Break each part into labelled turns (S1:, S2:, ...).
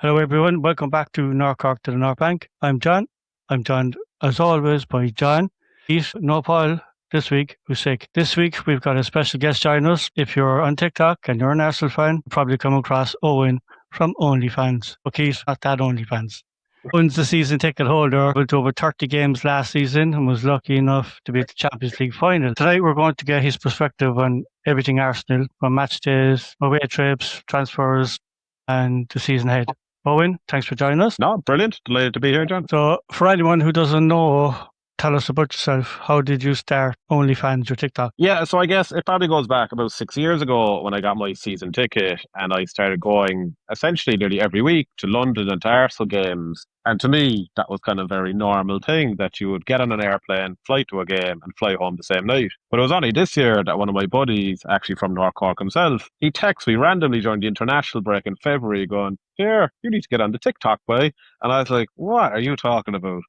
S1: Hello, everyone. Welcome back to North Cork to the North Bank. I'm John. I'm joined, as always, by John. He's no Paul this week, who's sick. This week, we've got a special guest joining us. If you're on TikTok and you're an Arsenal fan, you'll probably come across Eoin from Eoinly Fans. Okay, he's not that Only Fans. Eoin's the season ticket holder, went to over 30 games last season and was lucky enough to be at the Champions League final. Tonight, we're going to get his perspective on everything Arsenal, from match days, away trips, transfers, and the season ahead. Eoin, thanks for joining us.
S2: No, brilliant. Delighted to be here, John.
S1: So, for anyone who doesn't know, tell us about yourself. How did you start OnlyFans, your TikTok?
S2: Yeah, so I guess it probably goes back about 6 years ago when I got my season ticket and I started going essentially nearly every week to London and to Arsenal games. And to me, that was kind of a very normal thing that you would get on an airplane, fly to a game and fly home the same night. But it was only this year that one of my buddies, actually from North Cork himself, he texted me randomly during the international break in February going, "Here, you need to get on the TikTok, boy." And I was like, "What are you talking about?"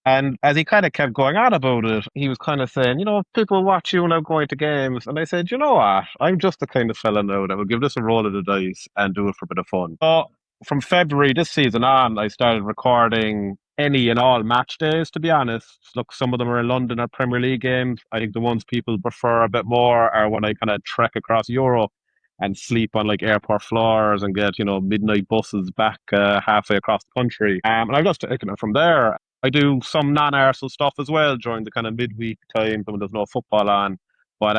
S2: And as he kind of kept going on about it, he was kind of saying, people watch you when I'm going to games. And I said, you know what? I'm just the kind of fella now that will give this a roll of the dice and do it for a bit of fun. So from February this season on, I started recording any and all match days, to be honest. Look, some of them are in London or Premier League games. I think the ones people prefer a bit more are when I kind of trek across Europe and sleep on like airport floors and get, midnight buses back halfway across the country. And I've just taken it from there. I do some non-Arsenal stuff as well during the kind of midweek times when there's no football on. But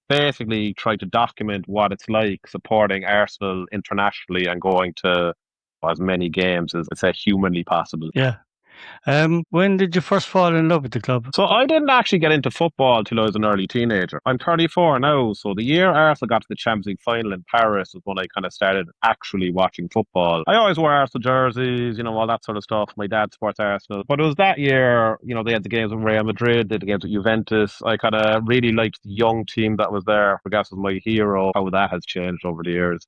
S2: basically try to document what it's like supporting Arsenal internationally and going to as many games as it's humanly possible.
S1: Yeah. When did you first fall in love with the club?
S2: So I didn't actually get into football till I was an early teenager. I'm 34 now, so the year Arsenal got to the Champions League final in Paris was when I kind of started actually watching football. I always wore Arsenal jerseys, all that sort of stuff. My dad supports Arsenal. But it was that year, they had the games with Real Madrid, they had the games with Juventus. I kind of really liked the young team that was there. I guess was my hero, how that has changed over the years.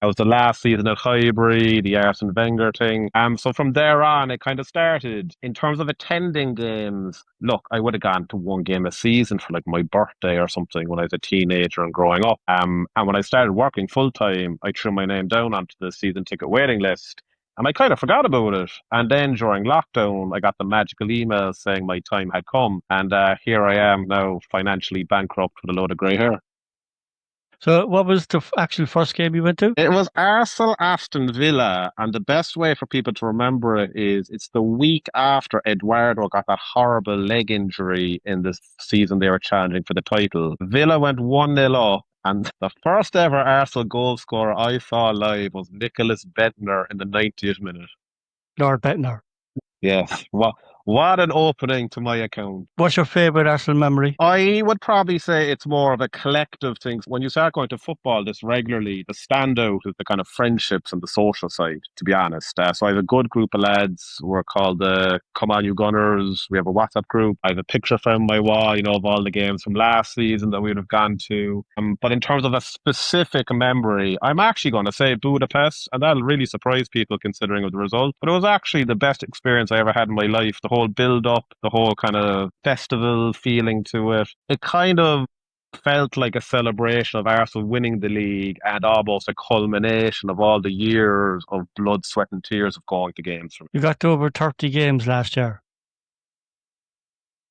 S2: That was the last season at Highbury, the Arsene Wenger thing. So from there on, it kind of started. In terms of attending games, look, I would have gone to one game a season for like my birthday or something when I was a teenager and growing up. And when I started working full time, I threw my name down onto the season ticket waiting list. And I kind of forgot about it. And then during lockdown, I got the magical email saying my time had come. And here I am now, financially bankrupt with a load of grey hair.
S1: So, what was the actual first game you went to?
S2: It was Arsenal Aston Villa, and the best way for people to remember it is it's the week after Eduardo got that horrible leg injury in the season they were challenging for the title. Villa went 1-0 up, and the first ever Arsenal goal scorer I saw live was Nicholas Bentner in the 90th minute.
S1: Lord Bettner.
S2: Yes, what an opening to my account.
S1: What's your favourite Arsenal memory?
S2: I would probably say it's more of a collective thing. When you start going to football this regularly, the standout is the kind of friendships and the social side, to be honest. So I have a good group of lads. We're called the Come On You Gunners. We have a WhatsApp group. I have a picture from my wall, of all the games from last season that we would have gone to. But in terms of a specific memory, I'm actually going to say Budapest, and that'll really surprise people considering of the result. But it was actually the best experience I ever had in my life. The whole build up, the whole kind of festival feeling to it. It kind of felt like a celebration of Arsenal winning the league and almost a culmination of all the years of blood, sweat and tears of going to games.
S1: You got to over 30 games last year.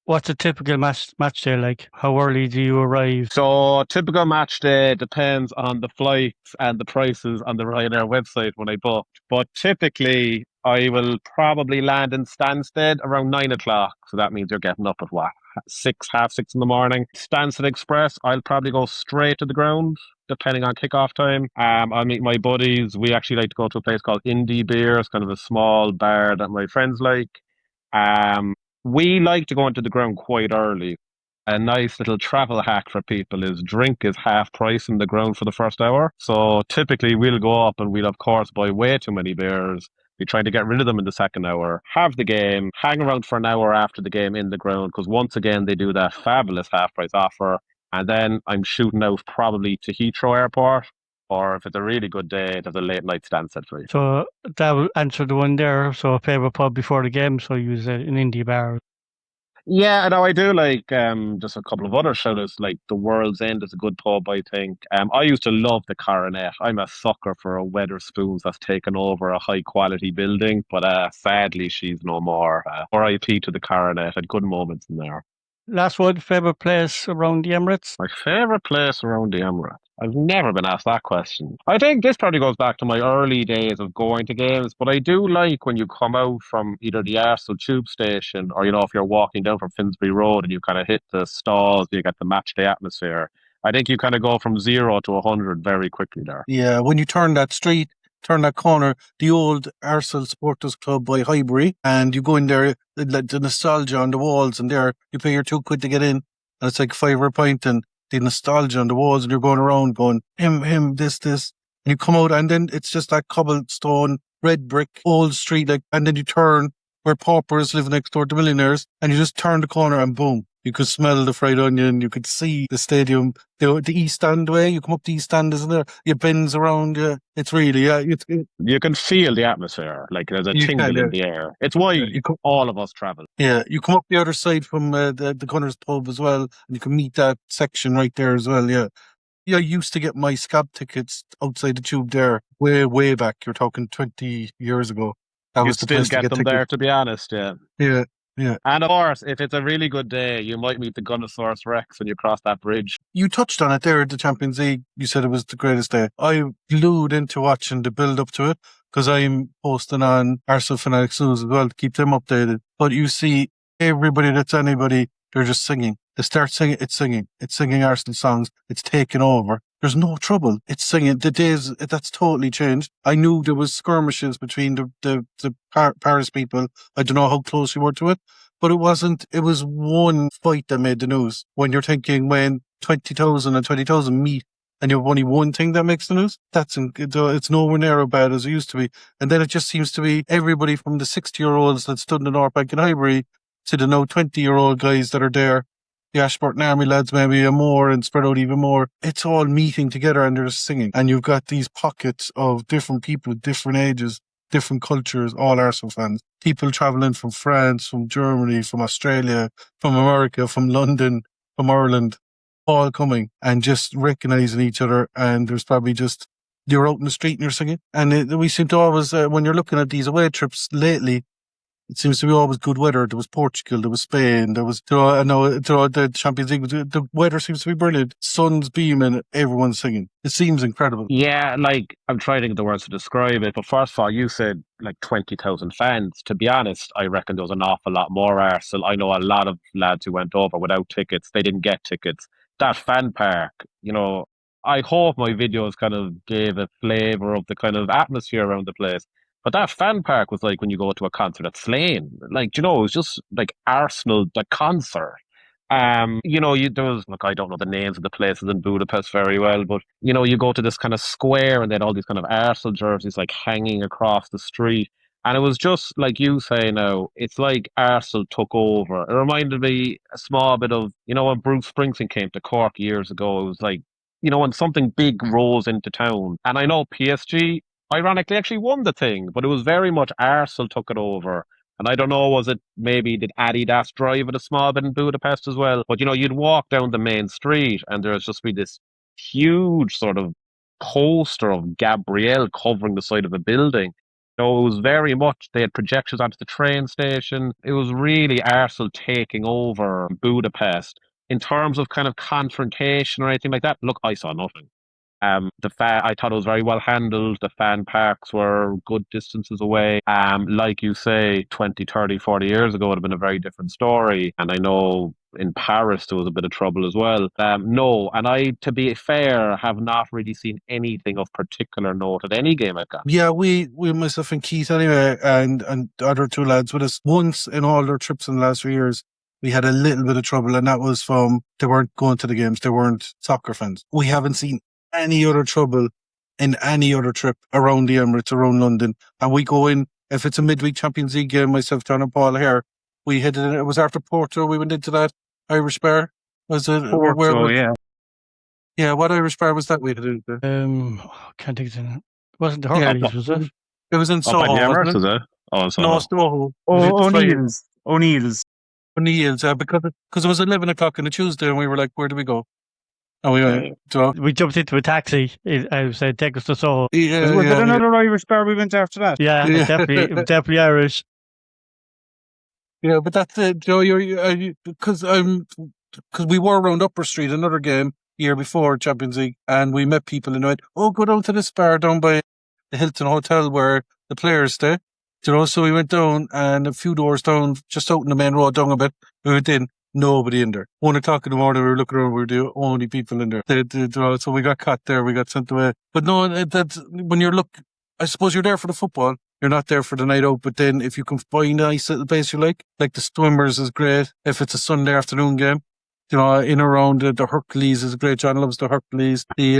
S1: What's a typical match day like? How early do you arrive?
S2: So typical match day depends on the flights and the prices on the Ryanair website when I book. But typically I will probably land in Stansted around 9 o'clock. So that means you're getting up at what? Half six in the morning. Stansted Express, I'll probably go straight to the ground, depending on kickoff time. I'll meet my buddies. We actually like to go to a place called Indie Beer. It's kind of a small bar that my friends like. We like to go into the ground quite early. A nice little travel hack for people is drink is half price in the ground for the first hour. So typically we'll go up and we'll of course buy way too many beers. We try to get rid of them in the second hour, have the game, hang around for an hour after the game in the ground, because once again they do that fabulous half price offer. And then I'm shooting out probably to Heathrow Airport, or if it's a really good day, there's a late night stand set for you.
S1: So that will answer the one there. So a favourite pub before the game, so use an indie bar.
S2: Yeah, no, I do like just a couple of other shoutouts, like the World's End is a good pub, I think. I used to love the Coronet. I'm a sucker for a Weatherspoons that's taken over a high quality building, but sadly she's no more. RIP to the Coronet. Had good moments in there.
S1: Last one, favorite place around the Emirates?
S2: My favorite place around the Emirates. I've never been asked that question. I think this probably goes back to my early days of going to games, but I do like when you come out from either the Arsenal tube station or, if you're walking down from Finsbury Road and you kind of hit the stalls, you get the match day atmosphere. I think you kind of go from 0 to 100 very quickly there.
S3: Yeah, when you turn that street, turn that corner, the old Arsenal Supporters Club by Highbury, and you go in there, like the nostalgia on the walls, and there you pay your £2 to get in, and it's like £5 a pint, and the nostalgia on the walls, and you're going around going, him, this, and you come out, and then it's just that cobblestone, red brick, old street, like, and then you turn where paupers live next door to millionaires, and you just turn the corner, and boom. You could smell the fried onion. You could see the stadium, the East Stand way. You come up the East Stand, isn't there? It bends around. It's really,
S2: You can feel the atmosphere, like there's a tingle in the air. It's why all of us travel.
S3: Yeah, you come up the other side from the Gunners pub as well, and you can meet that section right there as well. Yeah. Yeah, I used to get my scab tickets outside the tube there way back. You're talking 20 years ago. That
S2: You
S3: was the
S2: still
S3: place to
S2: get
S3: get
S2: them
S3: tickets.
S2: there, to be honest, yeah.
S3: Yeah. Yeah.
S2: And of course, if it's a really good day, you might meet the Gunnosaurus Rex when you cross that bridge.
S3: You touched on it there at the Champions League. You said it was the greatest day. I glued into watching the build up to it because I'm posting on Arsenal Fanatics News as well to keep them updated. But you see, everybody that's anybody, they're just singing. They start singing, it's singing. It's singing Arsenal songs. It's taking over. There's no trouble. It's singing. The days, that's totally changed. I knew there was skirmishes between the Paris people. I don't know how close you were to it. But it wasn't, it was one fight that made the news. When you're thinking when 20,000 and 20,000 meet and you have only one thing that makes the news, it's nowhere near as bad as it used to be. And then it just seems to be everybody from the 60-year-olds that stood in the North Bank in Highbury to the now 20-year-old guys that are there, the Ashburton Army lads maybe and more and spread out even more. It's all meeting together and they're singing. And you've got these pockets of different people, different ages, different cultures, all Arsenal fans. People travelling from France, from Germany, from Australia, from America, from London, from Ireland, all coming and just recognising each other. And there's probably just, you're out in the street and you're singing. And we seem to always, when you're looking at these away trips lately, it seems to be always good weather. There was Portugal, there was Spain, there was, I know, the Champions League, the weather seems to be brilliant. Sun's beaming, everyone's singing. It seems incredible.
S2: Yeah, like, I'm trying to think of the words to describe it, but first of all, you said like 20,000 fans. To be honest, I reckon there was an awful lot more Arsenal. I know a lot of lads who went over without tickets. They didn't get tickets. That fan park, I hope my videos kind of gave a flavour of the kind of atmosphere around the place. But that fan park was like when you go to a concert at Slane. Like, it was just like Arsenal, the concert. There was, look, I don't know the names of the places in Budapest very well, but, you go to this kind of square and they had all these kind of Arsenal jerseys like hanging across the street. And it was just like you say now, it's like Arsenal took over. It reminded me a small bit of, when Bruce Springsteen came to Cork years ago, it was like, when something big rose into town. And I know PSG, ironically, actually won the thing, but it was very much Arsenal took it over. And I don't know, was it maybe did Adidas drive it a small bit in Budapest as well? But you'd walk down the main street and there's just be this huge sort of poster of Gabrielle covering the side of a building. It was very much, they had projections onto the train station. It was really Arsenal taking over Budapest. In terms of kind of confrontation or anything like that, look, I saw nothing. I thought it was very well handled. The fan parks were good distances away. Like you say, 20, 30, 40 years ago, it would have been a very different story. And I know in Paris there was a bit of trouble as well. No, and I, to be fair, have not really seen anything of particular note at any game I've gone.
S3: Yeah, we myself and Keith anyway, and the other two lads with us, once in all their trips in the last few years, we had a little bit of trouble, and that was from, they weren't going to the games, they weren't soccer fans. We haven't seen any other trouble in any other trip around the Emirates, around London. And we go in, if it's a midweek Champions League game, myself, John and Paul here, we headed in, it was after Porto, we went into that Irish bar. Was it?
S2: Porto, yeah.
S3: Yeah, what Irish bar was that we headed into?
S1: Can't think of it. Wasn't the Hercules, was it?
S3: It was in Soho,
S2: Emirates,
S3: wasn't it?
S2: is it? Oh,
S3: No, Soho.
S4: O'Neill's.
S3: on the yields, because it was 11 o'clock on a Tuesday, and we were like, where do we go? And we went,
S1: We jumped into a taxi. I said, take us to Soho.
S4: Was there another Irish bar we went after that?
S1: Yeah, definitely Irish.
S3: Yeah, but that's it, Joe. Because we were around Upper Street, another game year before Champions League, and we met people and went, "Oh, go down to this bar down by the Hilton Hotel where the players stay." So we went down, and a few doors down, just out in the main road, down a bit. We went in, nobody in there. 1 o'clock in the morning, we were looking around, we were the only people in there. So we got caught there, we got sent away. But no, that's when I suppose you're there for the football. You're not there for the night out, but then if you can find a nice little place you like the Swimmers is great. If it's a Sunday afternoon game, in and around the Hercules is great. John loves the Hercules. We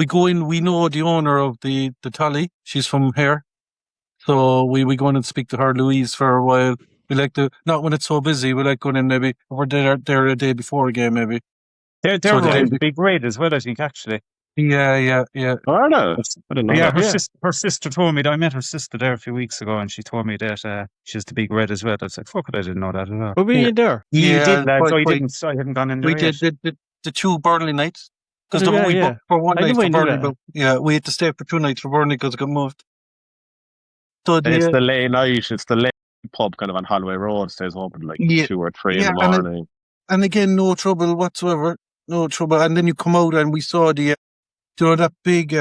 S3: go in. We know the owner of the Tally. She's from here, so we go in and speak to her, Louise, for a while. We like not when it's so busy. We like going in maybe we're there a day before a game maybe.
S4: They're a big raid as well, I think, actually.
S3: Yeah.
S2: Are they? I didn't know that.
S4: Her sister told me that. I met her sister there a few weeks ago, and she told me that she's the big red as well. I was like, fuck it, I didn't know that at all.
S1: Were we in there?
S4: You did, lads. I hadn't gone in there.
S3: We did the 2 Burnley nights. Because we booked for one night for Burnley. But, we had to stay for 2 nights for Burnley because it got moved. So
S2: it's the late night. It's the late pub kind of on Holloway Road. Stays open like 2 or 3 in the morning.
S3: And again, no trouble whatsoever. No trouble. And then you come out and we saw that big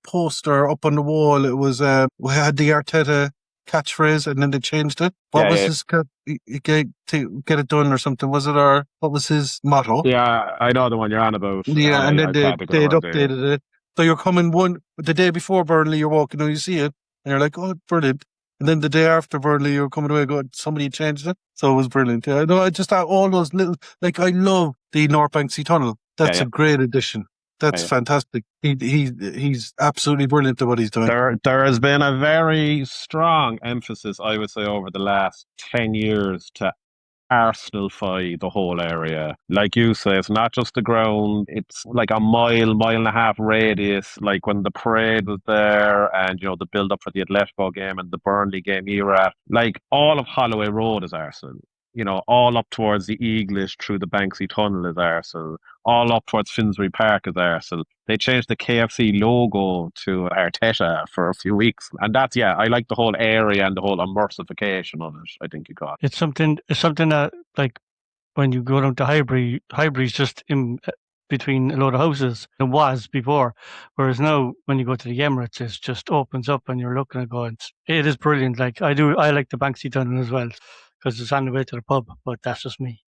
S3: poster up on the wall. It was we had the Arteta catchphrase, and then they changed it. What was his get it done or something? Was it what was his motto?
S2: Yeah, I know the one you're on about.
S3: Yeah, and then they'd updated it. So you're coming the day before Burnley, you're walking and you see it, and you're like, oh, brilliant. And then the day after Burnley, you're coming away going, somebody changed it. So it was brilliant. Yeah, no, I just thought all those little, I love the North Banksy Tunnel. That's a great addition. That's fantastic. He's absolutely brilliant at what he's doing.
S2: There has been a very strong emphasis, I would say, over the last 10 years to Arsenalify the whole area. Like you say, it's not just the ground. It's like a mile and a half radius. Like when the parade was there, and the build up for the Atletico game and the Burnley game era. Like all of Holloway Road is Arsenal. All up towards the Eaglish through the Banksy Tunnel is Arsenal. All up towards Finsbury Park is Arsenal. They changed the KFC logo to Arteta for a few weeks. And that's, I like the whole area and the whole immersification of it, I think you got.
S1: It's something that, like, when you go down to Highbury's just in between a load of houses. It was before. Whereas now, when you go to the Emirates, it just opens up and you're looking at going, it is brilliant. Like, I like the Banksy Tunnel as well, because it's on the way to the pub, but that's just me.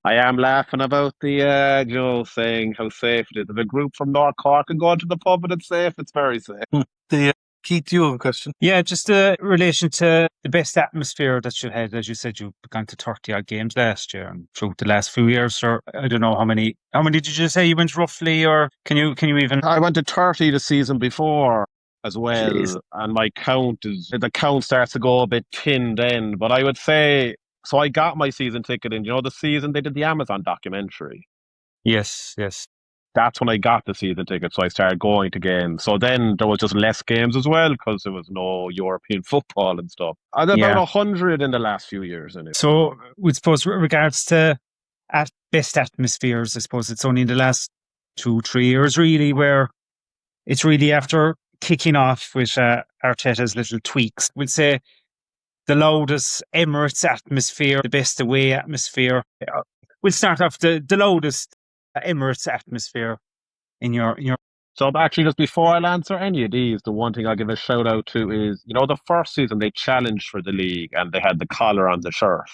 S2: I am laughing about the Joe saying how safe it is. If a group from North Cork can go into the pub and it's safe, it's very safe.
S3: Keith, you have a question?
S4: Yeah, just in relation to the best atmosphere that you had. As you said, you've gone to 30-odd games last year and through the last few years, or I don't know how many did you say you went roughly, or can you even?
S2: I went to 30 the season before as well.
S4: Jeez.
S2: And the count starts to go a bit thin then, but I would say, so I got my season ticket in, the season they did the Amazon documentary.
S4: Yes.
S2: That's when I got the season ticket, so I started going to games. So then there was just less games as well, because there was no European football and stuff. And about 100 in the last few years. Anyway.
S4: So we suppose with regards to best atmospheres, I suppose it's only in the last 2-3 years really where it's really after kicking off with Arteta's little tweaks. We'd say the loudest Emirates atmosphere, the best away atmosphere. We'll start off the loudest Emirates atmosphere in your.
S2: So actually, just before I'll answer any of these, the one thing I'll give a shout out to is, the first season they challenged for the league and they had the collar on the shirt.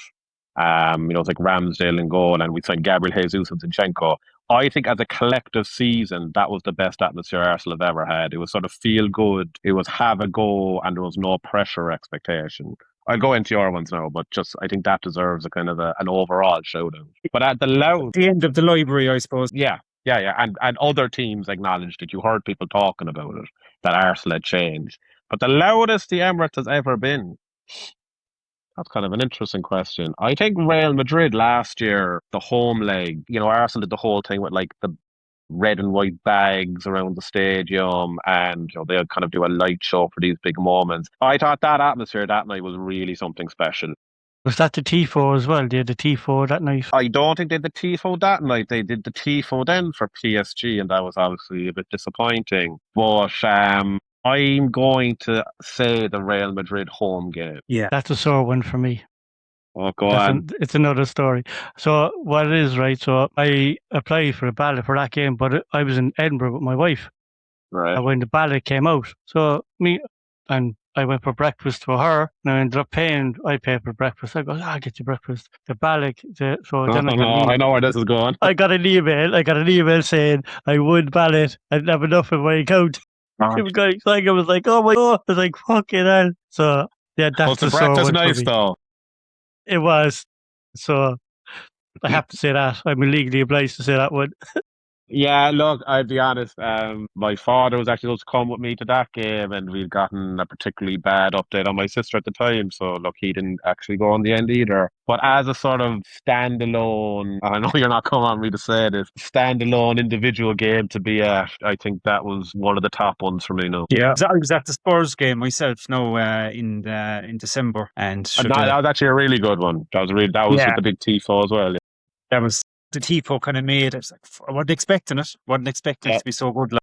S2: It's like Ramsdale in goal, and we signed Gabriel Jesus and Zinchenko. I think as a collective season, that was the best atmosphere Arsenal have ever had. It was sort of feel good. It was have a go, and there was no pressure or expectation. I'll go into your ones now, but just I think that deserves a kind of an overall shout out. But at the
S4: end of the library, I suppose.
S2: Yeah. And other teams acknowledged it. You heard people talking about it, that Arsenal had changed. But the loudest the Emirates has ever been, that's kind of an interesting question. I think Real Madrid last year, the home leg, Arsenal did the whole thing with like the red and white bags around the stadium, and they'll kind of do a light show for these big moments. I thought that atmosphere that night was really something special.
S1: Was that the TIFO as well? They had the TIFO that night.
S2: I don't think they did the TIFO that night. They did the TIFO then for PSG, and that was obviously a bit disappointing. But I'm going to say the Real Madrid home game.
S4: Yeah.
S1: That's a sore one for me.
S2: Oh, go on.
S1: It's another story. So what it is, right? So I applied for a ballot for that game, but I was in Edinburgh with my wife.
S2: Right.
S1: When the ballot came out, so I went for breakfast for her, and I ended up paying. I paid for breakfast. I go, I'll get you breakfast. The ballot. So then
S2: I know where this is going.
S1: I got an email saying I won ballot. I didn't have enough in my account. It was like I was like, oh my god! I was like, fucking hell. So yeah, that's
S2: the
S1: the sore
S2: breakfast
S1: one
S2: nice
S1: for me.
S2: though.
S1: It was. So I have to say that. I'm legally obliged to say that one.
S2: Yeah, look, I'll be honest. My father was actually supposed to come with me to that game, and we'd gotten a particularly bad update on my sister at the time. So, look, he didn't actually go on the end either. But as a sort of standalone, I know you're not coming on me to say this, standalone individual game to be at, I think that was one of the top ones for me now.
S4: Yeah, I was at the Spurs game myself. In December, and
S2: that was actually a really good one. That was with the big tifo as well. Yeah.
S4: That was the tifo kind of made. I was like, I wasn't expecting it. Wasn't expecting it to be so good.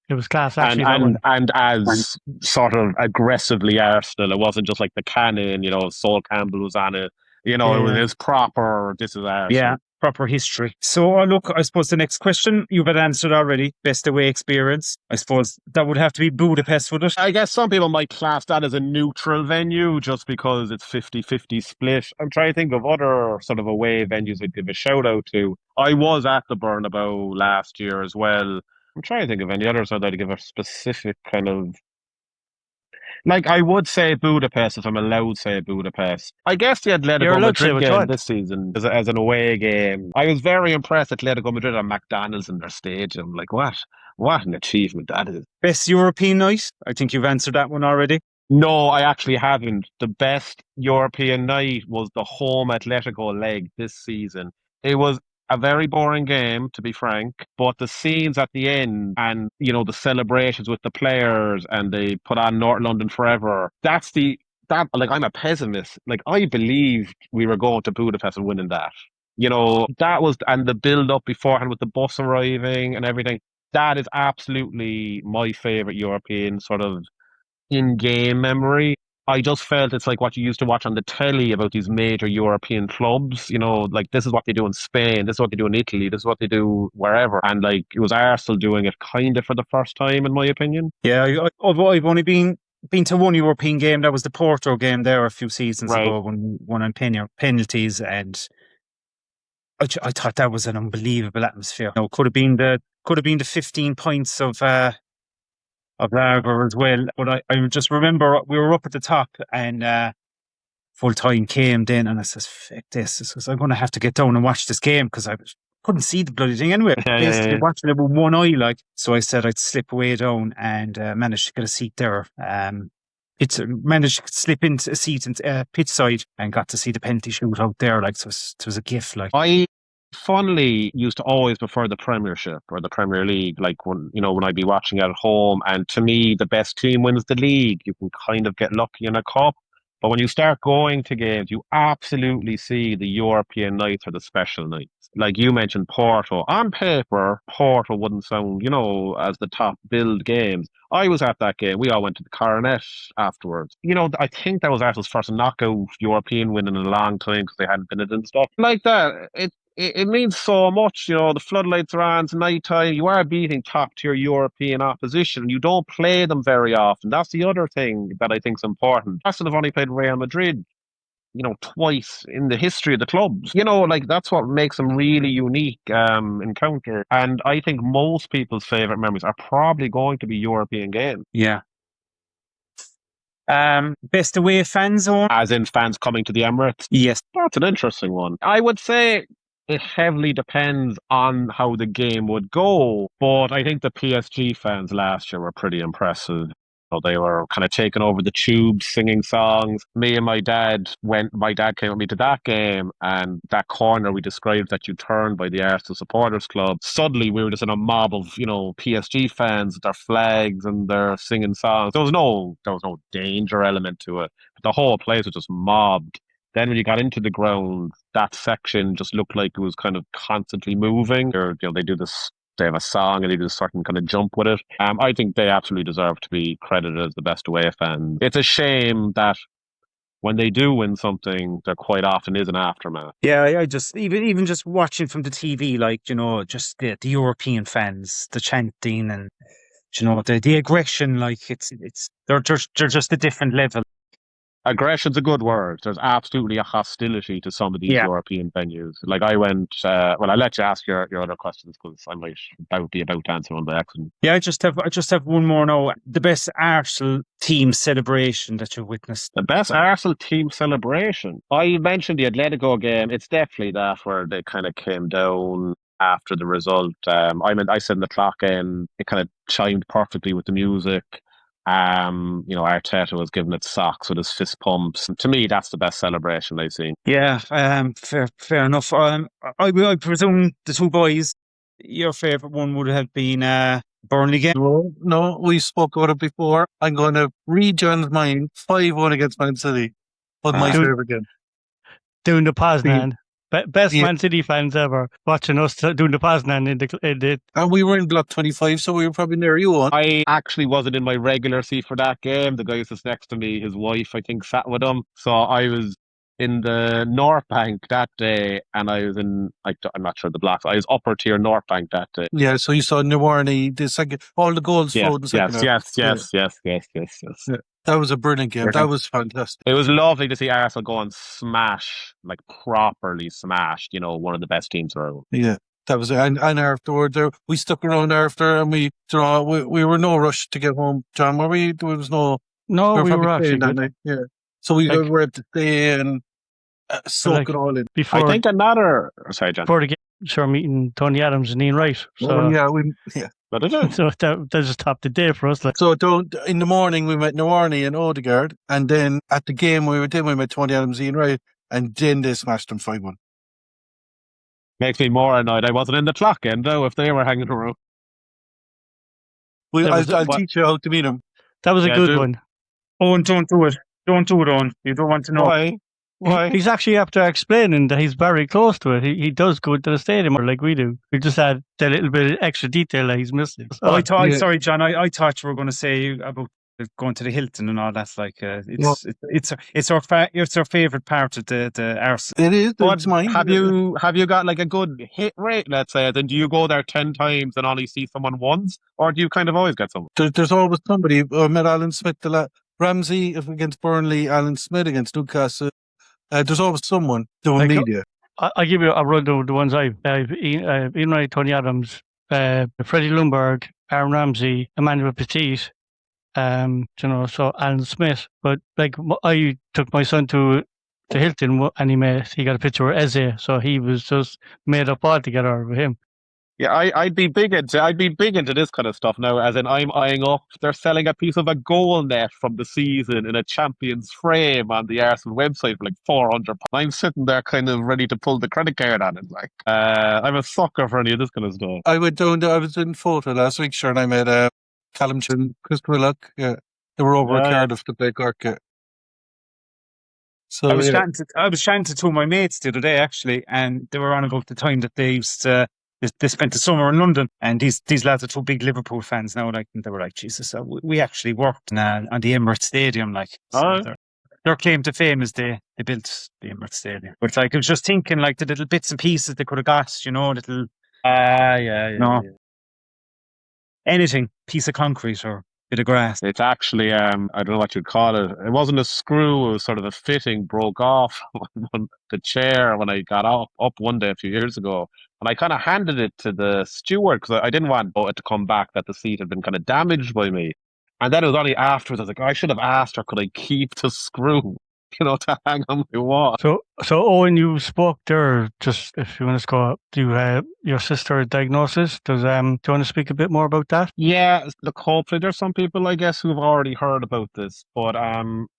S1: It was class, actually.
S2: And as sort of aggressively Arsenal, it wasn't just like the canon. Sol Campbell was on it. It was proper. This is Arsenal.
S4: Yeah. Proper history. So, look, I suppose the next question you've had answered already. Best away experience. I suppose that would have to be Budapest, would it?
S2: I guess some people might class that as a neutral venue just because it's 50-50 split. I'm trying to think of other sort of away venues I'd give a shout out to. I was at the Bernabeu last year as well. I'm trying to think of any others I'd like to give a specific kind of... Like, I would say Budapest if I'm allowed to say Budapest. I guess the Atletico Madrid game this season as an away game. I was very impressed Atletico Madrid on McDonald's in their stadium. Like, what an achievement that is.
S4: Best European night? I think you've answered that one already.
S2: No, I actually haven't. The best European night was the home Atletico leg this season. It was a very boring game, to be frank, but the scenes at the end and, the celebrations with the players and they put on North London Forever, I'm a pessimist. Like, I believed we were going to Budapest and winning that. That was, and the build up beforehand with the bus arriving and everything, that is absolutely my favorite European sort of in-game memory. I just felt it's like what you used to watch on the telly about these major European clubs. Like this is what they do in Spain, this is what they do in Italy, this is what they do wherever. And like it was Arsenal doing it kind of for the first time, in my opinion.
S4: Yeah, I've only been to one European game. That was the Porto game there a few seasons ago, when won on penalties, and I thought that was an unbelievable atmosphere. Could have been the 15 points of lager as well, but I just remember we were up at the top and full time came then, and I says, "Fuck this! I'm going to have to get down and watch this game because I couldn't see the bloody thing anyway. Basically watching it with one eye, like." So I said I'd slip away down and managed to get a seat there. Managed to slip into a seat in pitch side and got to see the penalty shootout there. Like, so it was a gift. Like,
S2: I funnily used to always prefer the Premiership or the Premier League, like when I'd be watching it at home, and to me the best team wins the league. You can kind of get lucky in a cup, but when you start going to games, you absolutely see the European nights or the special nights. Like you mentioned Porto. On paper, Porto wouldn't sound, as the top billed games. I was at that game. We all went to the Coronet afterwards. I think that was Arsenal's first knockout European win in a long time because they hadn't been it and stuff like that. It means so much. The floodlights are on, it's night time. You are beating top tier European opposition. You don't play them very often. That's the other thing that I think is important. Arsenal have only played Real Madrid, twice in the history of the clubs. Like that's what makes them really unique encounter. And I think most people's favourite memories are probably going to be European games.
S4: Yeah. Best away fan zone?
S2: As in fans coming to the Emirates?
S4: Yes.
S2: That's an interesting one. I would say it heavily depends on how the game would go, but I think the PSG fans last year were pretty impressive. They were kind of taking over the tubes, singing songs. Me and my dad came with me to that game, and that corner we described that you turned by the Arsenal Supporters Club, suddenly we were just in a mob of, PSG fans with their flags and their singing songs. There was no danger element to it. But the whole place was just mobbed. Then when you got into the ground, that section just looked like it was kind of constantly moving. Or they do this. They have a song and they do a certain kind of jump with it. I think they absolutely deserve to be credited as the best away fans. It's a shame that when they do win something, there quite often is an aftermath.
S4: Yeah, I just even just watching from the TV, like just the European fans, the chanting and the aggression, like they're just a different level.
S2: Aggression's a good word. There's absolutely a hostility to some of these
S4: Yeah.
S2: European venues. Like I went, I'll let you ask your other questions because I might be about to answer one by accident.
S4: Yeah, I just have one more now. The best Arsenal team celebration that you've witnessed.
S2: The best Arsenal team celebration. I mentioned the Atletico game. It's definitely that where they kind of came down after the result. I said in the clock in, it kind of chimed perfectly with the music. Arteta was giving it socks with his fist pumps. And to me, that's the best celebration I've seen.
S4: Yeah, fair enough. I presume the two boys, your favourite one would have been Burnley game.
S3: No, we spoke about it before. I'm going to rejoin mine. 5-1 against Man City. Was my favourite game.
S1: Doing the Poznan. Best
S3: Yeah.
S1: Man City fans ever watching us doing the Poznan in the.
S3: And we were in block 25, so we were probably near you on.
S2: I actually wasn't in my regular seat for that game. The guy who sits next to me, his wife, I think, sat with him. So I was in the North Bank that day, and I was in, I'm not sure the blocks. I was upper tier North Bank that day.
S3: Yeah, so you saw Nawarni, the second, all the goals
S2: Yes,
S3: flowed in the second half.
S2: yes.
S3: Yeah. That was a brilliant game. That was fantastic.
S2: It was lovely to see Arsenal go and smash, like properly smash, one of the best teams around.
S3: Yeah, that was it. And afterwards, we stuck around after, and we were no rush to get home, John, were we? There was no...
S1: No, we were
S3: probably
S1: actually
S3: staying that
S1: good.
S3: night. Yeah. So we were able to stay and soak it all in.
S1: Before,
S2: I think another... Sorry, John.
S1: before the game, we were meeting Tony Adams and Ian Wright. So,
S2: But did you?
S1: so that just topped the day for us.
S3: So in the morning we met Nawarni and Odegaard, and then at the game we met Tony Adams, Ian Wright, and then they smashed them 5-1.
S2: Makes me more annoyed I wasn't in the clock end, though, if they were hanging around.
S3: I'll teach you how to meet them.
S1: That was a good one.
S4: Oh, and don't do it. Don't do it, Owen. You don't want to know.
S2: Why?
S1: He's actually after explaining that he's very close to it. He does go to the stadium like we do. We just add the little bit of extra detail that he's missing. So,
S4: Sorry, John. I thought you were going to say about going to the Hilton and all that. Like it's our favourite part of the Arsenal.
S3: It is. It's mine.
S2: Have you got like a good hit rate? Let's say. Then do you go there 10 times and only see someone once, or do you kind of always get someone?
S3: There's always somebody. I met Alan Smith Ramsey against Burnley, Alan Smith against Newcastle. There's always someone doing media.
S1: I'll give you a rundown of the ones Ian Wright, Tony Adams, Freddie Lundberg, Aaron Ramsey, Emmanuel Petit, so Alan Smith. But like I took my son to Hilton and he got a picture with Eze, so he was just made up altogether with him.
S2: Yeah, I'd be big into this kind of stuff now, as in I'm eyeing up. They're selling a piece of a goal net from the season in a champion's frame on the Arsenal website for like £400. I'm sitting there kind of ready to pull the credit card on it. Like, I'm a sucker for any of this kind of stuff.
S3: I was in photo last week, sure, and I met Callum Chin, Chris Willock. Yeah, they were over at Cardiff to play Cork. Yeah. So
S4: I was chatting to two of my mates the other day actually, and they were on about the time that they used to. They spent the summer in London, and these lads are two big Liverpool fans now. Like, and they were like, Jesus, we actually worked on the Emirates Stadium. Like, so their claim to fame is they built the Emirates Stadium. But like, I was just thinking, like, the little bits and pieces they could have got, little. Anything, piece of concrete or bit of grass.
S2: It's actually, I don't know what you'd call it. It wasn't a screw, it was sort of a fitting broke off on the chair when I got up one day a few years ago. And I kind of handed it to the steward because I didn't want it to come back that the seat had been kind of damaged by me. And then it was only afterwards I was like, I should have asked her, could I keep the screw, to hang on my wall.
S1: So Owen, you spoke there, just if you want to go, do your sister's diagnosis? Do you want to speak a bit more about that?
S2: Yeah, look, hopefully there's some people, I guess, who've already heard about this. But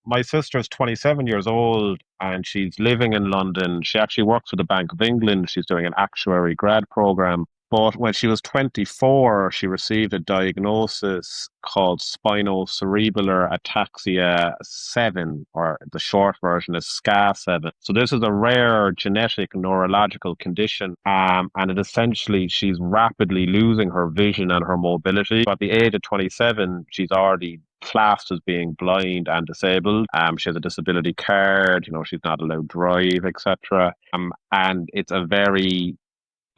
S2: my sister's 27 years old and she's living in London. She actually works for the Bank of England. She's doing an actuary grad program. But when she was 24, she received a diagnosis called Spinocerebellar Ataxia 7, or the short version is SCA7. So this is a rare genetic neurological condition, and it essentially, she's rapidly losing her vision and her mobility. At the age of 27, she's already classed as being blind and disabled. She has a disability card, she's not allowed to drive, etc. And it's a very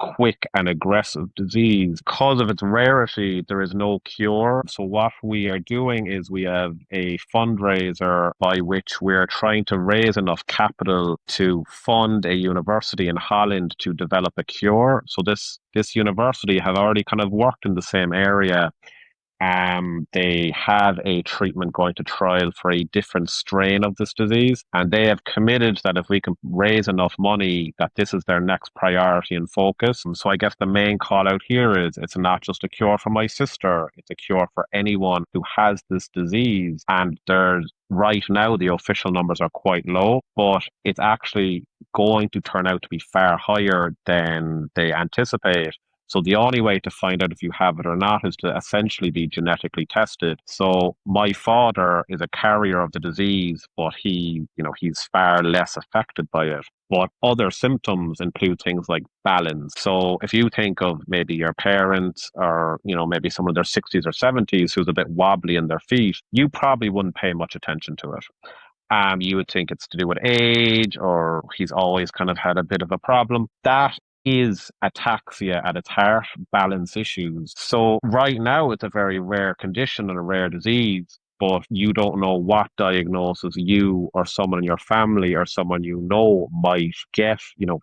S2: quick and aggressive disease. Because of its rarity, there is no cure. So what we are doing is we have a fundraiser by which we're trying to raise enough capital to fund a university in Holland to develop a cure. So this university have already kind of worked in the same area. They have a treatment going to trial for a different strain of this disease, and they have committed that if we can raise enough money, that this is their next priority and focus. And so I guess the main call out here is it's not just a cure for my sister, it's a cure for anyone who has this disease. And there's right now the official numbers are quite low, but it's actually going to turn out to be far higher than they anticipate. So the only way to find out if you have it or not is to essentially be genetically tested. So my father is a carrier of the disease, but he's far less affected by it. But other symptoms include things like balance. So if you think of maybe your parents or, maybe someone in their 60s or 70s who's a bit wobbly in their feet, you probably wouldn't pay much attention to it. You would think it's to do with age, or he's always kind of had a bit of a problem. That is ataxia at its heart, balance issues. So right now it's a very rare condition and a rare disease, but you don't know what diagnosis you or someone in your family or someone might get,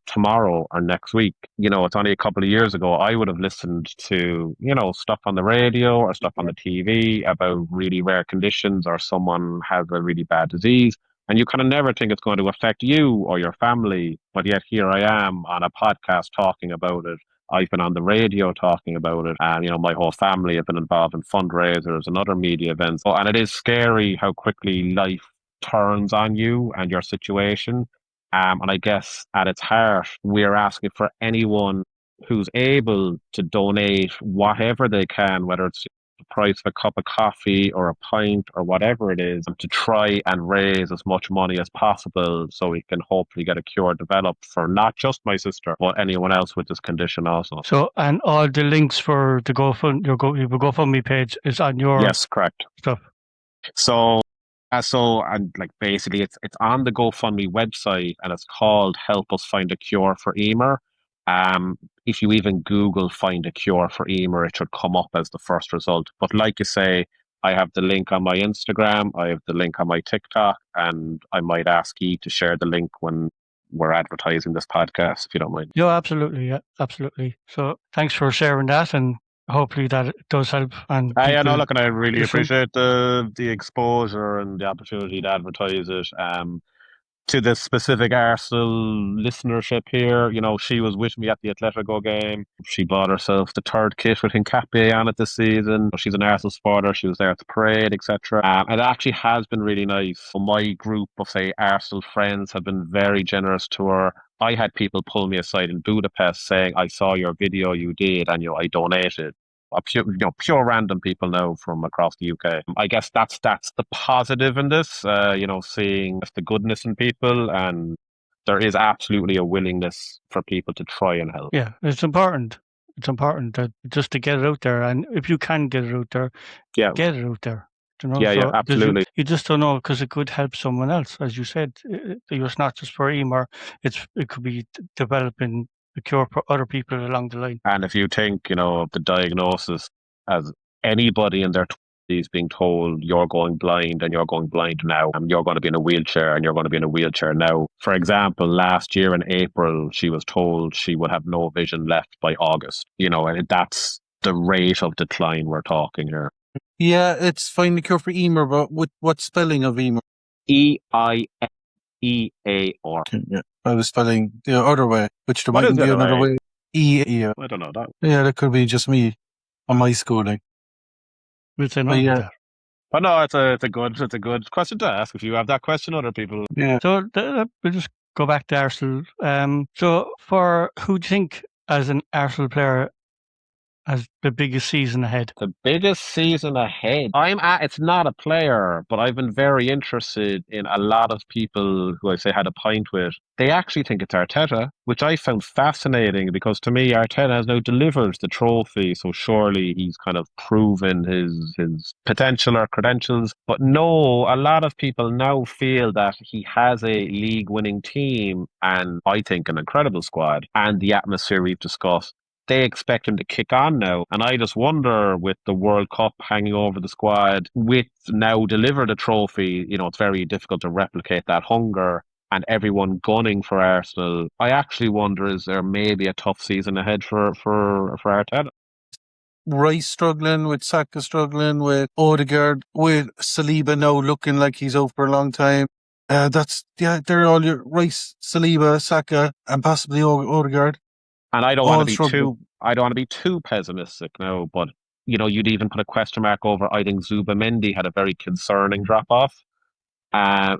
S2: tomorrow or next week. It's only a couple of years ago I would have listened to, stuff on the radio or stuff on the TV about really rare conditions, or someone has a really bad disease. And you kind of never think it's going to affect you or your family. But yet here I am on a podcast talking about it. I've been on the radio talking about it. And, my whole family have been involved in fundraisers and other media events. And it is scary how quickly life turns on you and your situation. And I guess at its heart, we're asking for anyone who's able to donate whatever they can, whether it's the price of a cup of coffee or a pint or whatever it is, to try and raise as much money as possible so we can hopefully get a cure developed for not just my sister, but anyone else with this condition also.
S1: So, and all the links for the your GoFundMe page is on your
S2: Yes, correct.
S1: stuff.
S2: So and like basically it's on the GoFundMe website, and it's called Help Us Find a Cure for Emer. If you even Google find a cure for Emer, it should come up as the first result. But like you say, I have the link on my Instagram, I have the link on my TikTok, and I might ask you to share the link when we're advertising this podcast, if you don't mind.
S1: Yeah, absolutely. Yeah, absolutely. So thanks for sharing that, and hopefully that it does help. And
S2: I
S1: people
S2: really
S1: listen.
S2: appreciate the exposure and the opportunity to advertise it. To the specific Arsenal listenership here, she was with me at the Atletico game. She bought herself the third kit with Hincapié on it this season. She's an Arsenal supporter. She was there at the parade, etc. It actually has been really nice. My group of, say, Arsenal friends have been very generous to her. I had people pull me aside in Budapest saying, I saw your video you did and I donated. Pure random people now from across the UK. I guess that's the positive in this, seeing the goodness in people, and there is absolutely a willingness for people to try and help.
S1: Yeah, it's important. It's important that just to get it out there, and if you can get it out there, get it out there.
S2: Yeah, absolutely.
S1: You just don't know, because it could help someone else, as you said. It's not just for Emer. It could be developing a cure for other people along the line.
S2: And if you think, of the diagnosis as anybody in their 20s being told you're going blind and you're going blind now, and you're going to be in a wheelchair and you're going to be in a wheelchair now. For example, last year in April, she was told she would have no vision left by August, and that's the rate of decline we're talking here.
S3: Yeah, it's find the cure for Emer, but what spelling of Emer?
S2: EIMEAR.
S3: Yeah, I was spelling the other way, which there
S2: What
S3: might
S2: is
S3: be
S2: the
S3: another
S2: other
S3: way. Yeah.
S2: I don't know that.
S3: Yeah, that could be just me on my schooling.
S1: We'll say no
S3: But
S1: to
S3: yeah.
S1: that.
S2: But no, it's a good question to ask. If you have that question, other people.
S3: Yeah.
S1: So we'll just go back to Arsenal. So for who do you think, as an Arsenal player, as the biggest season ahead?
S2: The biggest season ahead. It's not a player, but I've been very interested in a lot of people who I say had a pint with. They actually think it's Arteta, which I found fascinating because to me, Arteta has now delivered the trophy. So surely he's kind of proven his potential or credentials. But no, a lot of people now feel that he has a league winning team and I think an incredible squad and the atmosphere we've discussed. They expect him to kick on now. And I just wonder, with the World Cup hanging over the squad, with now delivered a trophy, it's very difficult to replicate that hunger and everyone gunning for Arsenal. I actually wonder, is there maybe a tough season ahead for Arteta?
S3: Rice struggling, with Saka struggling, with Odegaard, with Saliba now looking like he's out for a long time. They're all your Rice, Saliba, Saka, and possibly Odegaard.
S2: And I don't want to be too pessimistic now, but you'd even put a question mark over. I think Zubamendi had a very concerning drop off.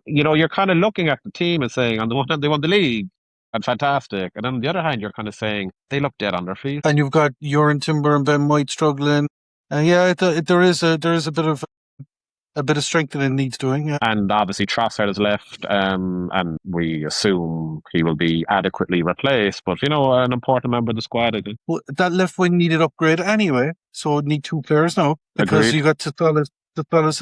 S2: You're kind of looking at the team and saying, on the one hand, they won the league and fantastic, and then on the other hand, you're kind of saying they look dead on their feet.
S3: And you've got Joran Timber and Ben White struggling. There is a bit of strengthening needs doing. Yeah.
S2: And obviously Trossard has left, and we assume he will be adequately replaced. But an important member of the squad, I think.
S3: Well, that left wing needed upgrade anyway, so it need two players now because
S2: Agreed.
S3: you got Tathalis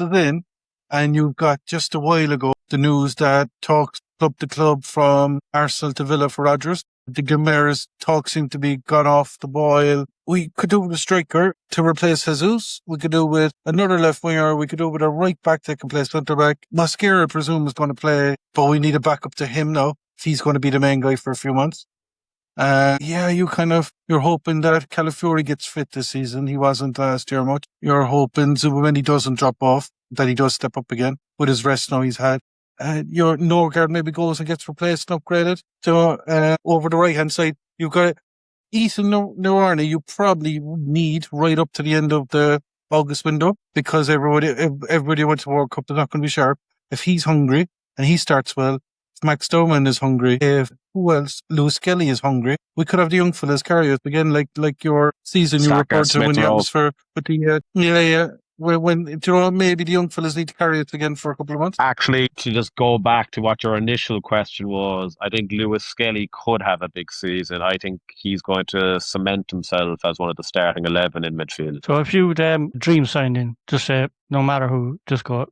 S3: is in, and you've got just a while ago the news that talks club to club from Arsenal to Villa for Rodgers. The Guimaraes talk seem to be gone off the boil. We could do with a striker to replace Jesus. We could do with another left winger. We could do with a right back that can play centre back. Mosquera, I presume, is going to play, but we need a backup to him now if he's going to be the main guy for a few months. You're hoping that Calafiori gets fit this season. He wasn't last year much. You're hoping Zubamendi doesn't drop off, that he does step up again with his rest now he's had. Your Norgard maybe goes and gets replaced and upgraded. So over the right hand side, you've got Ethan Nwarni. You probably need right up to the end of the August window because everybody went to World Cup. They're not going to be sharp. If he's hungry and he starts well, if Max Doman is hungry, if who else? Lewis Kelly is hungry. We could have the young fellas carry us again, like your season you referred to when you was for the When maybe the young fellas need to carry it again for a couple of months.
S2: Actually, to just go back to what your initial question was, I think Lewis Skelly could have a big season. I think he's going to cement himself as one of the starting 11 in midfield.
S1: So if you dream signing, just say no matter who, just go.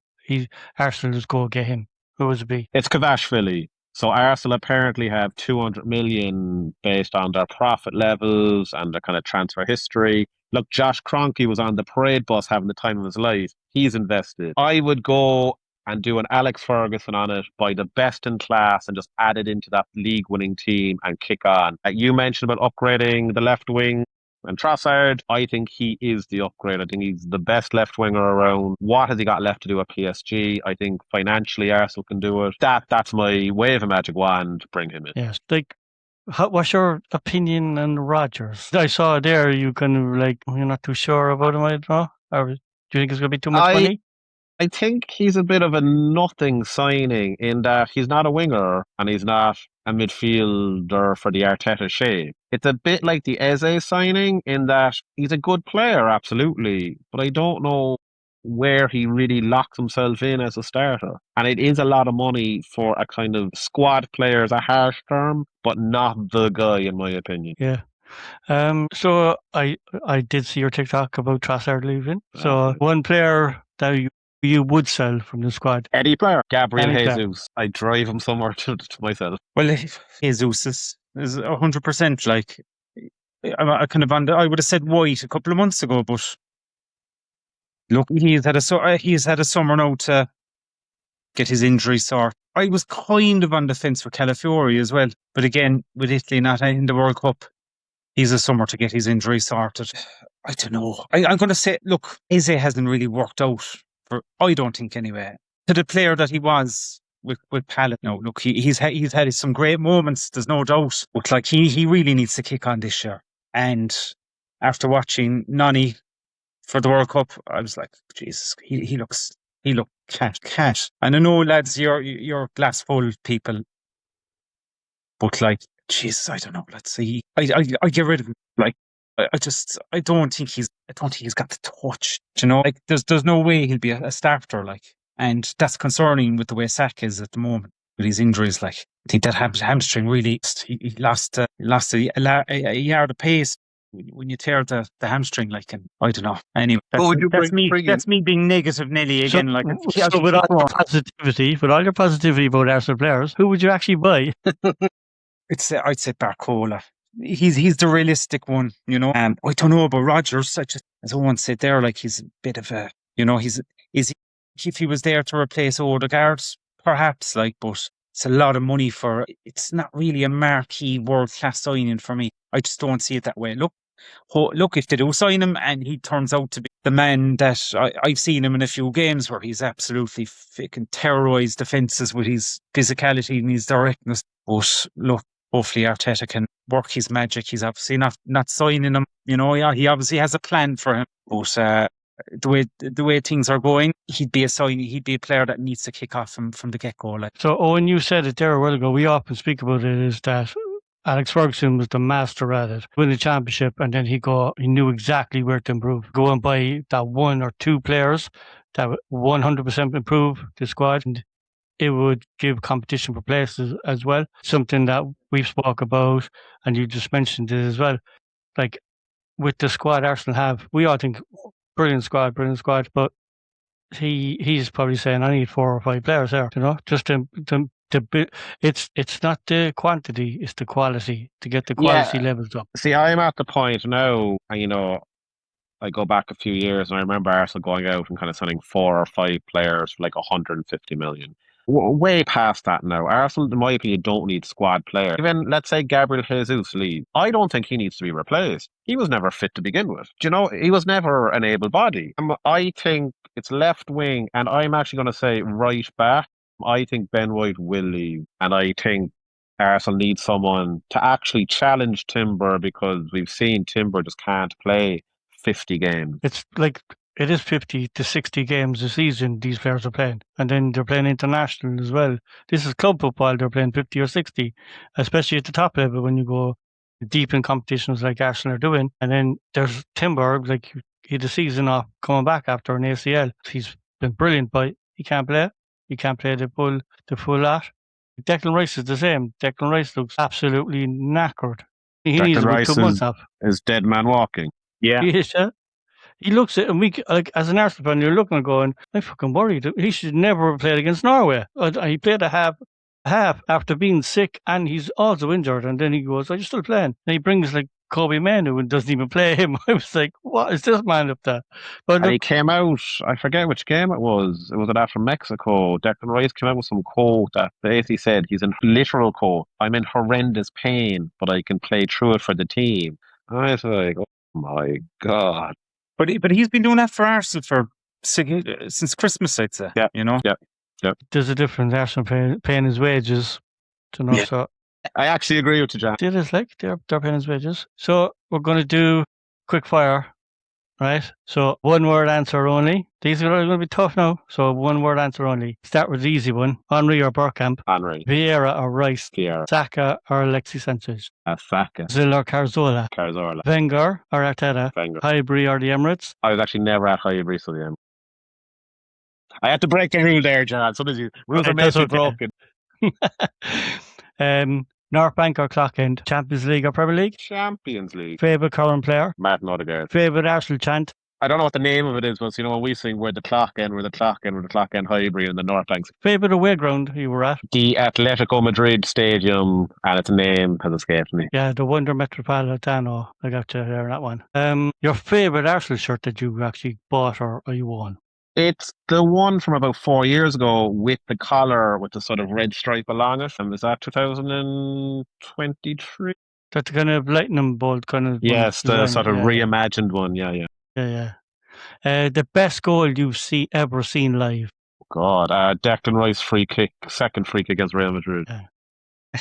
S1: Arsenal just go get him. Who would it be?
S2: It's Kvashvili. So Arsenal apparently have 200 million based on their profit levels and their kind of transfer history. Look, Josh Kroenke was on the parade bus having the time of his life. He's invested. I would go and do an Alex Ferguson on it, buy the best in class and just add it into that league-winning team and kick on. You mentioned about upgrading the left wing and Trossard. I think he is the upgrade. I think he's the best left winger around. What has he got left to do at PSG? I think financially Arsenal can do it. That's my wave of magic wand to bring him in.
S1: Yes, what's your opinion on Rodgers? I saw there you you're not too sure about him, I don't know. Or do you think it's going to be too much money?
S2: I think he's a bit of a nothing signing in that he's not a winger and he's not a midfielder for the Arteta shape. It's a bit like the Eze signing in that he's a good player, absolutely, but I don't know where he really locks himself in as a starter. And it is a lot of money for a kind of squad player, is a harsh term, but not the guy, in my opinion.
S1: Yeah. So I did see your TikTok about Trossard leaving. So one player that you would sell from the squad.
S2: Any player. Gabriel Jesus. I drive him somewhere to myself.
S4: Well, Jesus is 100% like, I kind of I would have said White a couple of months ago, but look, he's had a summer now to get his injury sorted. I was kind of on the fence for Calafiori as well, but again, with Italy not in the World Cup, he's a summer to get his injury sorted. I don't know. I'm going to say, look, Eze hasn't really worked out. I don't think anyway, to the player that he was with Palace. No, look, he's had some great moments, there's no doubt, but he really needs to kick on this year. And after watching Nani for the World Cup, I was like, Jesus, he looked cat. And I know, lads, you're glass full people, but Jesus, I don't know. Let's see. I get rid of him. I don't think he's got the touch. You know, like there's no way he'll be a starter. Like, and that's concerning with the way Saka is at the moment with his injuries. Like, I think that hamstring really he lost a yard of pace when you tear the hamstring. Like, and I don't know. Anyway,
S3: What would you bring in?
S4: that's me being negative, Nelly
S1: So,
S4: again. Like,
S1: so with all your positivity about Arsenal players, who would you actually buy?
S4: I'd say Barcola. He's the realistic one, you know. I don't know about Rodgers. As Owen said there, like he's a bit of a, you know, is he, if he was there to replace Odegaard, perhaps, like, but it's a lot of money for. It's not really a marquee world class signing for me. I just don't see it that way. Look, if they do sign him and he turns out to be the man that I've seen him in a few games where he's absolutely fucking terrorised defences with his physicality and his directness. But look, hopefully Arteta can work his magic. He's obviously not signing him. You know, yeah, he obviously has a plan for him. But the way things are going, he'd be a player that needs to kick off from the get go. Like.
S1: So, Owen, you said it there a while ago. We often speak about it. Is that Alex Ferguson was the master at it, win the championship, and then he knew exactly where to improve. Go and buy that one or two players that would 100% improve the squad, and it would give competition for places as well. Something that we've spoke about, and you just mentioned it as well. Like with the squad Arsenal have, we all think brilliant squad, but he's probably saying I need 4 or 5 players there, you know, just to it's not the quantity, it's the quality, to get the quality levels up.
S2: See, I'm at the point now, and you know, I go back a few years and I remember Arsenal going out and kind of signing 4 or 5 players for like 150 million. Way past that now. Arsenal, in my opinion, don't need squad players. Even, let's say, Gabriel Jesus leaves. I don't think he needs to be replaced. He was never fit to begin with. Do you know, he was never an able body. I think it's left wing, and I'm actually going to say right back. I think Ben White will leave, and I think Arsenal needs someone to actually challenge Timber, because we've seen Timber just can't play 50 games.
S1: It's like it is 50 to 60 games a season these players are playing, and then they're playing international as well. This is club football. They're playing 50 or 60, especially at the top level when you go deep in competitions like Arsenal are doing. And then there's Timber, like he had a season off coming back after an ACL. He's been brilliant, but he can't play. He can't play the full lot. Declan Rice is the same. Declan Rice looks absolutely knackered. He needs about 2 months off.
S2: Is dead man walking. Yeah.
S1: He is, yeah. He looks at, and we, like, as an Arsenal fan, you're looking and going, I'm fucking worried. He should never have played against Norway. He played a half after being sick, and he's also injured. And then he goes, "Are you still playing?" And he brings like Kobe Manu and doesn't even play him. I was like, what is this man up there? But
S2: he came out, I forget which game it was. It was after Mexico. Declan Rice came out with some quote that basically said, he's in literal quote, "I'm in horrendous pain, but I can play through it for the team." And I was like, oh my God.
S4: But he's been doing that for Arsenal since Christmas, I'd say.
S2: Yeah,
S4: you know.
S2: Yeah.
S1: There's a difference. Arsenal paying his wages, to know. Yeah. So
S2: I actually agree with you, John.
S1: It is like they're paying his wages. So we're going to do quick fire, right? So 1-word answer only. These are going to be tough now. So 1-word answer only. Start with the easy one. Henry or Bergkamp?
S2: Henry.
S1: Vieira or Rice?
S2: Vieira.
S1: Saka or Alexis Sanchez?
S2: Saka.
S1: Ozil or Cazorla?
S2: Cazorla.
S1: Wenger or Arteta?
S2: Wenger.
S1: Highbury or the Emirates?
S2: I was actually never at Highbury, so the Emirates. I had to break a rule there, John. Sometimes rules are made to be broken.
S1: North Bank or Clockend? Champions League or Premier League?
S2: Champions League.
S1: Favourite current player?
S2: Martin Odegaard.
S1: Favourite Arsenal chant?
S2: I don't know what the name of it is, but you know when we sing, we're the Clockend, Highbury, and the North Banks.
S1: Favourite away ground you were at?
S2: The Atletico Madrid Stadium, and its name has escaped me.
S1: Yeah, the Wonder Metropolitano. I got you there on that one. Your favourite Arsenal shirt that you actually bought or you won?
S2: It's the one from about 4 years ago with the collar with the sort of red stripe along it. And was that 2023?
S1: That's the kind of lightning bolt kind of.
S2: Yes, the sort of reimagined one. Yeah.
S1: The best goal you've ever seen live?
S2: God, Declan Rice free kick, second free kick against Real Madrid.
S1: Yeah.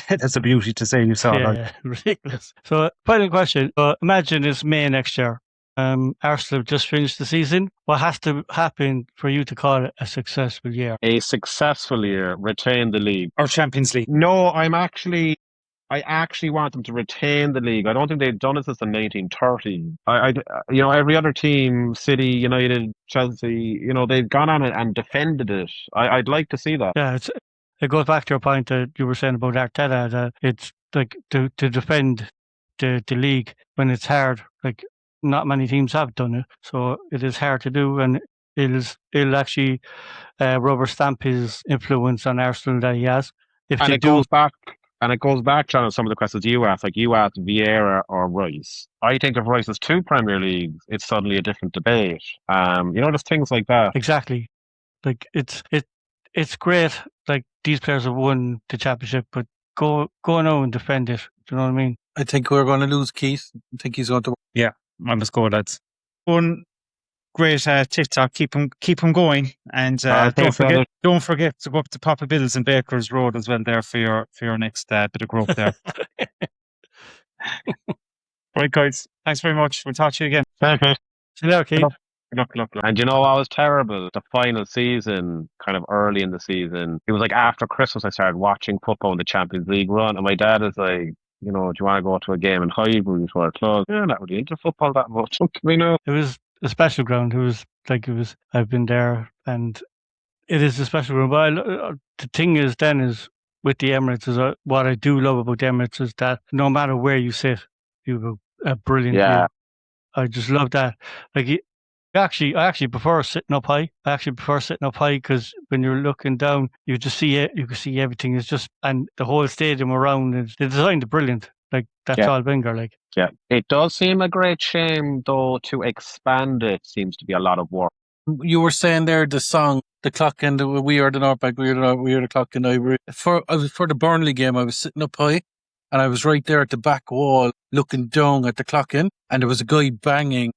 S4: That's a beauty to say you saw.
S1: Yeah, ridiculous. So, final question. Imagine it's May next year. Arsenal have just finished the season. What has to happen for you to call it a successful year?
S2: A successful year, retain the league.
S4: Or Champions League.
S2: No, I'm actually I actually want them to retain the league. I don't think they've done it since the 1930s. You know, every other team, City, United, Chelsea, they've gone on it and defended it. I'd like to see that.
S1: Yeah, it goes back to your point that you were saying about Arteta, that it's like to defend the league when it's hard. Like, not many teams have done it, so it is hard to do, and it'll actually rubber stamp his influence on Arsenal that he has. If
S2: And
S1: they
S2: it
S1: do,
S2: goes back, John, on some of the questions you asked. Like you asked Vieira or Rice. I think if Rice has 2 Premier Leagues, it's suddenly a different debate. Just things like that.
S1: exactly, like it's great. Like, these players have won the championship, but go now and defend it. Do you know what I mean?
S3: I think we're going to lose Keith. I think he's going to.
S4: Yeah, I must go, lads. One great TikTok. Keep him going, and don't forget to go up to Papa Bill's in Baker's Road as well there for your next bit of growth there. Right, guys. Thanks very much. We'll talk to you again.
S2: Thank you.
S1: See you later, Keith.
S4: Good luck.
S2: And what was terrible? The final season, kind of early in the season, it was like after Christmas I started watching football in the Champions League run, and my dad is like, do you want to go to a game in Highbury before it closed? Yeah, not really into football that much.
S1: It was a special ground. I've been there, and it is a special ground. But the thing is with the Emirates, what I do love about the Emirates is that no matter where you sit, you have a brilliant view. I just love that. Like, I actually prefer sitting up high. Because when you're looking down, you just see it. You can see everything. It's just, and the whole stadium around it. The design is brilliant. Like, that's all Wenger. Like,
S2: yeah, it does seem a great shame though to expand it. Seems to be a lot of work.
S3: You were saying there the song, the clock in the We Are the North Bank, we are the clock in Ivory. For the Burnley game, I was sitting up high, and I was right there at the back wall looking down at the clock in, and there was a guy banging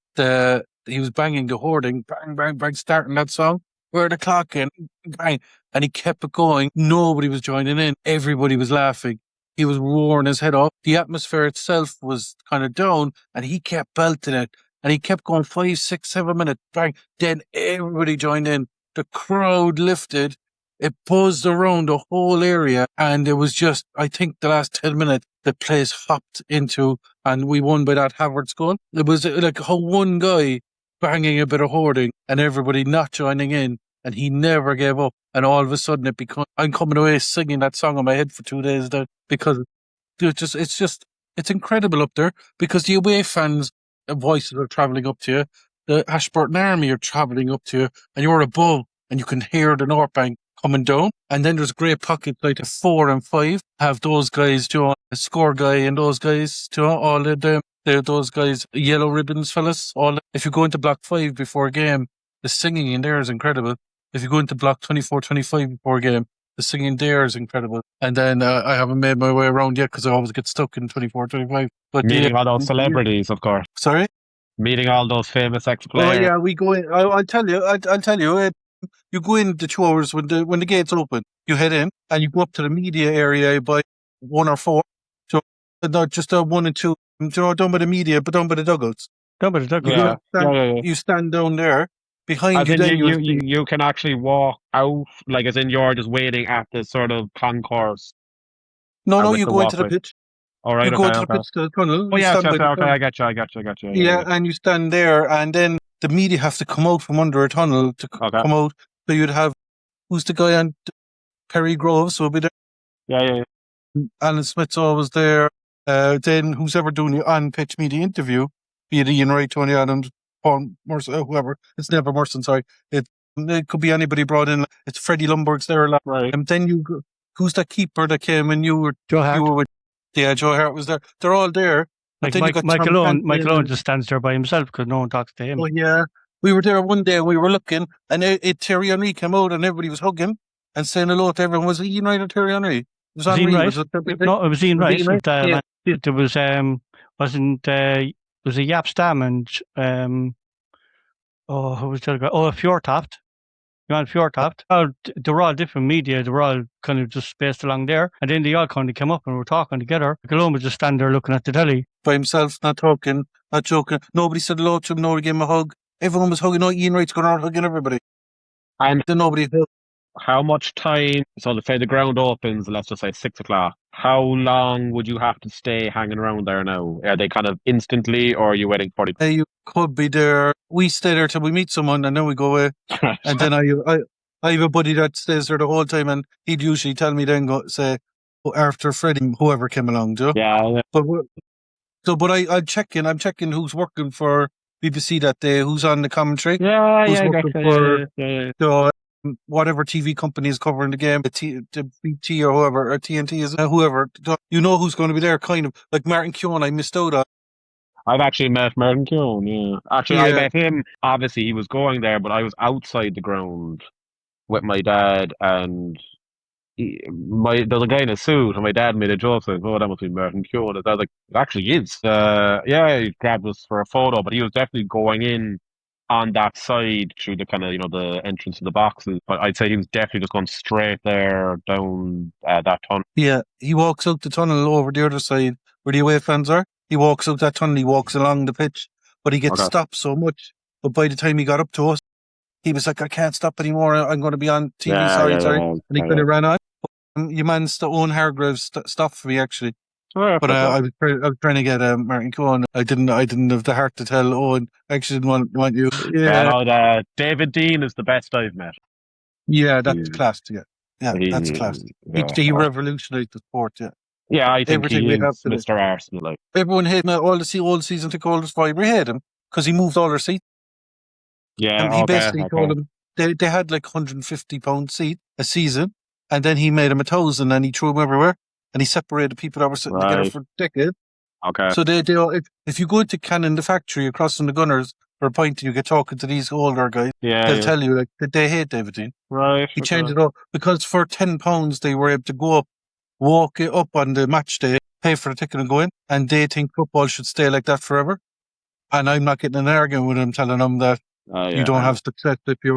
S3: he was banging the hoarding, bang, bang, bang, starting that song. Where the clock in, bang. And he kept it going. Nobody was joining in. Everybody was laughing. He was roaring his head off. The atmosphere itself was kind of down, and he kept belting it. And he kept going 5, 6, 7 minutes, bang. Then everybody joined in. The crowd lifted. It buzzed around the whole area. And it was just, I think the last 10 minutes, the place hopped into, and we won by that Havertz goal. It was like how one guy banging a bit of hoarding and everybody not joining in, and he never gave up. And all of a sudden I'm coming away singing that song in my head for 2 days there, because it's incredible up there, because the away fans' voices are travelling up to you. The Ashburton Army are travelling up to you, and you're above and you can hear the North Bank coming down. And then there's great pockets like the 4 and 5 have those guys, the score guy and those guys, all of them. They're those guys, yellow ribbons fellas. If you go into block 5 before a game, the singing in there is incredible. If you go into block 24, 25 before a game, the singing there is incredible. And then I haven't made my way around yet because I always get stuck in 24, 25. But
S2: meeting all those celebrities, of course.
S3: Sorry?
S2: Meeting all those famous ex-players.
S3: Oh yeah, we go in. I'll tell you. You go in the 2 hours when the gates open. You head in and you go up to the media area by 1 or 4. So not just 1 and 2. Down by the media, but down by the dugouts.
S1: Down by the dugouts.
S2: Yeah.
S3: You stand down there. Behind you, then
S2: you can actually walk out, like as in you're just waiting at this sort of concourse.
S3: No, you go into the pitch.
S2: All right,
S3: you go into the pitch to the tunnel.
S2: Oh yeah, okay, I got you.
S3: Yeah, and you stand there, and then the media have to come out from under a tunnel to come out. So you'd have, who's the guy on Perry Groves will be there.
S2: Yeah.
S3: Alan Smith's always there. Then who's ever doing the on-pitch media interview, be it Ian Wright, Tony Adams, Paul Merson, whoever. It's never Merson, sorry. It could be anybody brought in. It's Freddie Lumberg's there a lot.
S2: Right.
S3: And then who's that keeper that came and you were
S1: Joe Hart.
S3: Joe Hart was there. They're all there.
S1: Like Michael Owen just stands there by himself because no one talks to him.
S3: Oh yeah. We were there one day and we were looking, and Thierry Henry came out and everybody was hugging and saying hello to everyone. Was it Ian Wright or Thierry Henry? It was Henry.
S1: No, it was Ian Wright. There was was a Yap Stam and who was the other guy? Fjortoft. Johan Fjortoft. They were all different media. They were all kind of just spaced along there. And then they all kind of came up and were talking together. Malone was just standing there looking at the telly.
S3: By himself, not talking, not joking. Nobody said hello to him, nobody gave him a hug. Everyone was hugging. No, Ian Wright's going around hugging everybody.
S2: And
S3: then nobody helped.
S2: How much time, so let's say the ground opens, let's just say 6 o'clock. How long would you have to stay hanging around there now? Are they kind of instantly, or are you waiting 40?
S3: You could be there. We stay there till we meet someone, and then we go away. And then I have a buddy that stays there the whole time, and he'd usually tell me then say after Freddie, whoever came along, do.
S2: Yeah.
S3: But I'm checking who's working for BBC that day, who's on the commentary.
S2: Yeah,
S3: working
S2: for
S3: the whatever TV company is covering the game, the BT or whoever, or TNT is whoever. You know who's going to be there, kind of like Martin Keown. I missed out on.
S2: I've actually met Martin Keown, yeah. Actually, I met him. Obviously, he was going there, but I was outside the ground with my dad, and there's a guy in a suit, and my dad made a joke saying, "Oh, that must be Martin Keown." I was like, "It actually is." He grabbed us for a photo, but he was definitely going in on that side through the kind of, the entrance to the boxes. But I'd say he was definitely just going straight there down that tunnel.
S3: Yeah, he walks out the tunnel over the other side where the away fans are. He walks out that tunnel, he walks along the pitch, but he gets stopped so much. But by the time he got up to us, he was like, "I can't stop anymore. I'm going to be on TV. Sorry." And he kind of ran on. Your man's Owen Hargreaves stopped for me, actually. But I was trying to get Martin Keown. I didn't have the heart to tell Owen. I actually didn't want you.
S2: Yeah. David Dean is the best I've met.
S3: Yeah, that's class. Yeah, that's class. He revolutionized the sport. Yeah.
S2: Yeah, I think
S3: everything
S2: he
S3: we have
S2: is Mr. Arsenal. Like,
S3: everyone hated him. All the old season ticket holders for we hate him because he moved all their seats.
S2: Yeah,
S3: and he basically told them they had like £150 seat a season, and then he made them 1,000, and he threw them everywhere, and he separated people that were sitting together for decades.
S2: Okay.
S3: So they if you go to Cannon the factory across from the Gunners for a pint and you get talking to these older guys, they'll tell you like that they hate David Dean.
S2: Right.
S3: He changed it up because for £10 they were able to go up, walk it up on the match day, pay for the ticket and go in, and they think football should stay like that forever. And I'm not getting an argument with him, telling them that you don't have success if you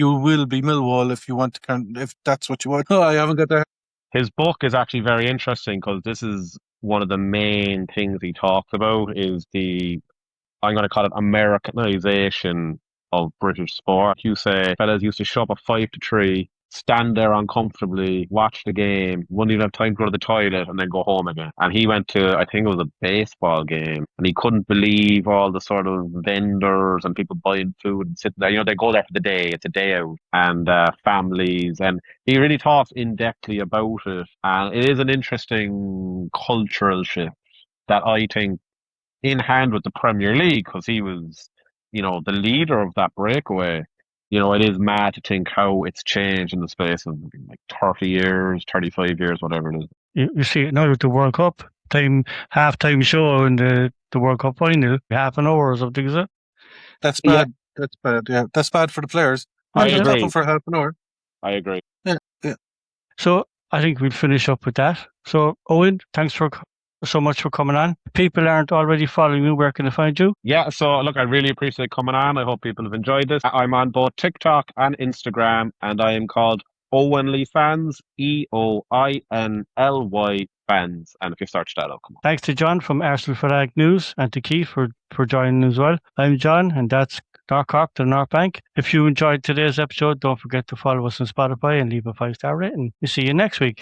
S3: will be Millwall if you want to, if that's what you want. No, I haven't got that.
S2: His book is actually very interesting because this is one of the main things he talks about is I'm going to call it Americanization of British sport. You say fellas used to show up at 5 to 3, stand there uncomfortably, watch the game, wouldn't even have time to go to the toilet, and then go home again. And he went to, I think it was a baseball game, and he couldn't believe all the sort of vendors and people buying food and sitting there. They go there for the day, it's a day out, and families. And he really talks in-depthly about it. And it is an interesting cultural shift that I think in hand with the Premier League, because he was, the leader of that breakaway. It is mad to think how it's changed in the space of like 30 years, 35 years, whatever it is.
S1: You see it now with the World Cup half-time show in the World Cup final, half an hour or something, is it?
S3: That's bad. Yeah. That's bad. Yeah, that's bad for the players.
S2: I agree.
S3: For half an hour.
S2: I agree.
S3: Yeah.
S1: So I think we'll finish up with that. So Eoin, thanks so much for coming on. People aren't already following you, where can they find you?
S2: Yeah, so look, I really appreciate coming on. I hope people have enjoyed this. I'm on both TikTok and Instagram, and I am called Eoinly Fans, EOINLY Fans. And if you search that, it'll come up.
S1: Thanks to John from Arsenal Fanatic News and to Keith for joining as well. I'm John, and that's North Cork to the North Bank. If you enjoyed today's episode, don't forget to follow us on Spotify and leave a 5-star rating. We'll see you next week.